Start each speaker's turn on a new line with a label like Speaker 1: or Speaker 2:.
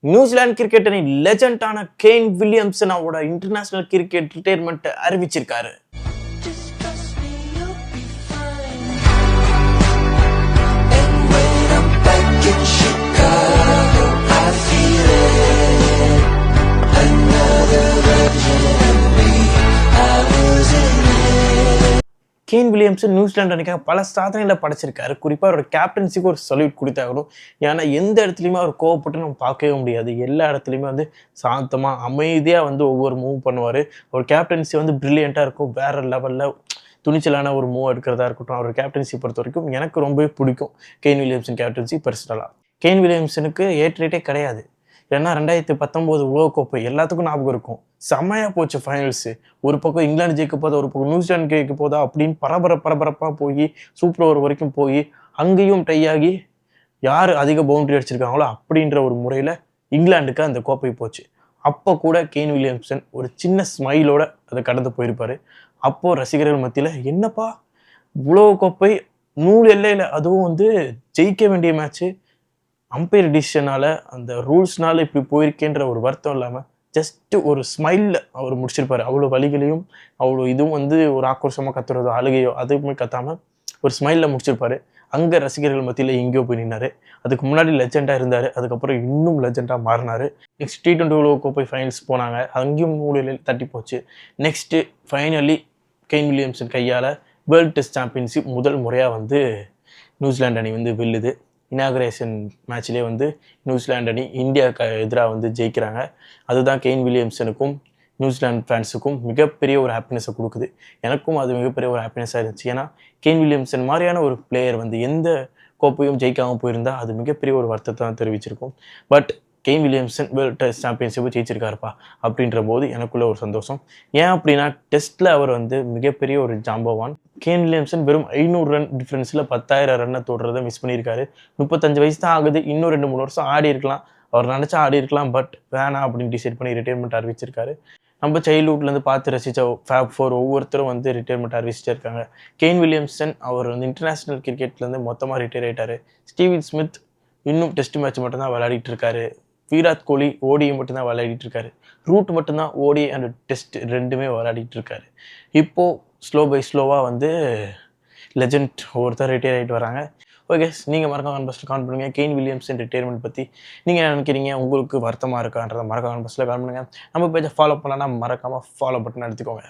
Speaker 1: New Zealand cricket அணி லெஜெண்டான Kane Williamson அவரோட இன்டர்நேஷனல் கிரிக்கெட் ரிட்டையர்மெண்ட் அறிவிச்சிருக்காரு. கேன் வில்லியம்சன் நியூசிலாந்து அணிக்காக பல சாதனைகளை படைச்சிருக்காரு. குறிப்பாக அவரோட கேப்டன்சிக்கு ஒரு சல்யூட் கொடுத்தாகணும். ஏன்னா எந்த இடத்துலையுமே அவர் கோவப்பட்டு நம்ம பார்க்கவே முடியாது. எல்லா இடத்துலையுமே வந்து சாந்தமாக அமைதியாக வந்து ஒவ்வொரு மூவ் பண்ணுவார். அவர் கேப்டன்சி வந்து பிரில்லியண்ட்டாக இருக்கும். வேறு லெவலில் துணிச்சலான ஒரு மூவ் எடுக்கிறதா இருக்கட்டும். அவர் கேப்டன்சி பொறுத்த வரைக்கும் எனக்கு ரொம்பவே பிடிக்கும் கேன் வில்லியம்சன் கேப்டன்சி பர்சனலாக. கேன் வில்லியம்சனுக்கு ஏற்றேட்டே கிடையாது. ஏன்னா 2019 உலகக்கோப்பை எல்லாத்துக்கும் ஞாபகம் இருக்கும். செம்மையாக போச்சு ஃபைனல்ஸு. ஒரு பக்கம் இங்கிலாந்து ஜெயிக்க போதா, ஒரு பக்கம் நியூசிலாந்து ஜெயிக்க போதா அப்படின்னு பரபரப்பாக போய் சூப்பர் ஓவர் வரைக்கும் போய் அங்கேயும் டை ஆகி யார் அதிக பவுண்டரி அடிச்சிருக்காங்களோ அப்படின்ற ஒரு முறையில் இங்கிலாந்துக்கு அந்த கோப்பை போச்சு. அப்போ கூட கேன் வில்லியம்சன் ஒரு சின்ன ஸ்மைலோட அதை கடந்து போயிருப்பார். அப்போது ரசிகர்கள் மத்தியில் என்னப்பா உலகக்கோப்பை 100 எல்லையில், அதுவும் வந்து ஜெயிக்க வேண்டிய மேட்ச்சு அம்பையர் டிசிஷனால் அந்த ரூல்ஸ்னால இப்படி போயிருக்கேன்ற ஒரு வருத்தம் இல்லாமல் ஜஸ்ட்டு ஒரு ஸ்மைலில் அவர் முடிச்சிருப்பார். அவ்வளோ வலிகளையும் அவ்வளோ இதுவும் வந்து ஒரு ஆக்ரோஷமாக கத்துறதோ அழுகையோ அதுவுமே கத்தாமல் ஒரு ஸ்மைலில் முடிச்சிருப்பார். அங்கே ரசிகர்கள் மத்தியில் எங்கேயோ போய் நின்னார். அதுக்கு முன்னாடி லெஜெண்டாக இருந்தார். அதுக்கப்புறம் இன்னும் லெஜெண்டாக மாறினார். நெக்ஸ்ட் T20 உலகக்கோப்பை ஃபைனல்ஸ் போனாங்க. அங்கேயும் மூலையில் தட்டி போச்சு. நெக்ஸ்ட்டு ஃபைனலி கேன் வில்லியம்சன் கையால் வேர்ல்டு டெஸ்ட் சாம்பியன்ஷிப் முதல் முறையாக வந்து நியூசிலாந்து அணி வந்து வெல்லுது. இனாகரேஷன் மேட்ச்லேயே வந்து நியூசிலாந்து அணி இந்தியாவுக்கு எதிராக வந்து ஜெயிக்கிறாங்க. அதுதான் கேன் வில்லியம்சனுக்கும் நியூசிலாந்து ஃபேன்ஸுக்கும் மிகப்பெரிய ஒரு ஹாப்பினஸை கொடுக்குது. எனக்கும் அது மிகப்பெரிய ஒரு ஹாப்பினஸாக இருந்துச்சு. ஏன்னா கேன் வில்லியம்சன் மாதிரியான ஒரு பிளேயர் வந்து எந்த கோப்பையும் ஜெயிக்காமல் போயிருந்தால் அது மிகப்பெரிய ஒரு வருத்தத்தை தான் தெரிவிச்சிருக்கும். But Kane Williamson world test championship ஜெயிச்சிருக்காருப்பா அப்படின்ற போது எனக்குள்ள ஒரு சந்தோஷம். ஏன் அப்படின்னா டெஸ்ட்டில் அவர் வந்து மிகப்பெரிய ஒரு ஜாம்பவான். கேன் வில்லியம்சன் வெறும் 500 ரன் டிஃப்ரென்ஸில் 10,000 ரன்னை தொடுறதை மிஸ் பண்ணியிருக்காரு. 35 வயசு தான் ஆகுது. இன்னும் 2-3 வருஷம் ஆடி இருக்கலாம். அவர் நினச்சா ஆடி இருக்கலாம். பட் வேணாம் அப்படின்னு டிசைட் பண்ணி ரிட்டையர்மெண்ட் அறிவிச்சிருக்காரு. நம்ம சைல்ட்ஹுட்லேருந்து பார்த்து ரசித்த Fab 4 ஒவ்வொருத்தரும் வந்து ரிட்டையர்மெண்ட் அறிவிச்சிட்டே இருக்காங்க. கேன் வில்லியம்சன் அவர் வந்து இன்டர்நேஷ்னல் கிரிக்கெட்லேருந்து மொத்தமாக ரிட்டையர் ஆகிட்டார். ஸ்டீவன் ஸ்மித் இன்னும் டெஸ்ட் மேட்ச் மட்டும்தான் விளையாடிட்டு இருக்காரு. விராட் கோலி ஓடிஐ மட்டும்தான் விளையாடிட்டு இருக்காரு. ரூட் மட்டும்தான் ஓடிஐ அண்ட் டெஸ்ட் ரெண்டுமே விளையாடிட்டு இருக்காரு. இப்போது ஸ்லோ பை ஸ்லோவாக வந்து லெஜெண்ட் ஒவ்வொருத்தர் ரிட்டையர் ஆகிட்டு வராங்க. ஓகே, நீங்கள் மறக்காம பஸ்ஸில் கால் பண்ணுங்கள். கேன் வில்லியம்சன் ரிட்டையர்மெண்ட் பற்றி நீங்கள் என்ன நினைக்கிறீங்க? உங்களுக்கு வருத்தமாக இருக்கான்றதை மறக்காம பஸ்ஸில் கால் பண்ணுங்கள். நம்ம பேஜை ஃபாலோ பண்ணலன்னா மறக்காமல் ஃபாலோ பட்டன் எடுத்துக்கோங்க.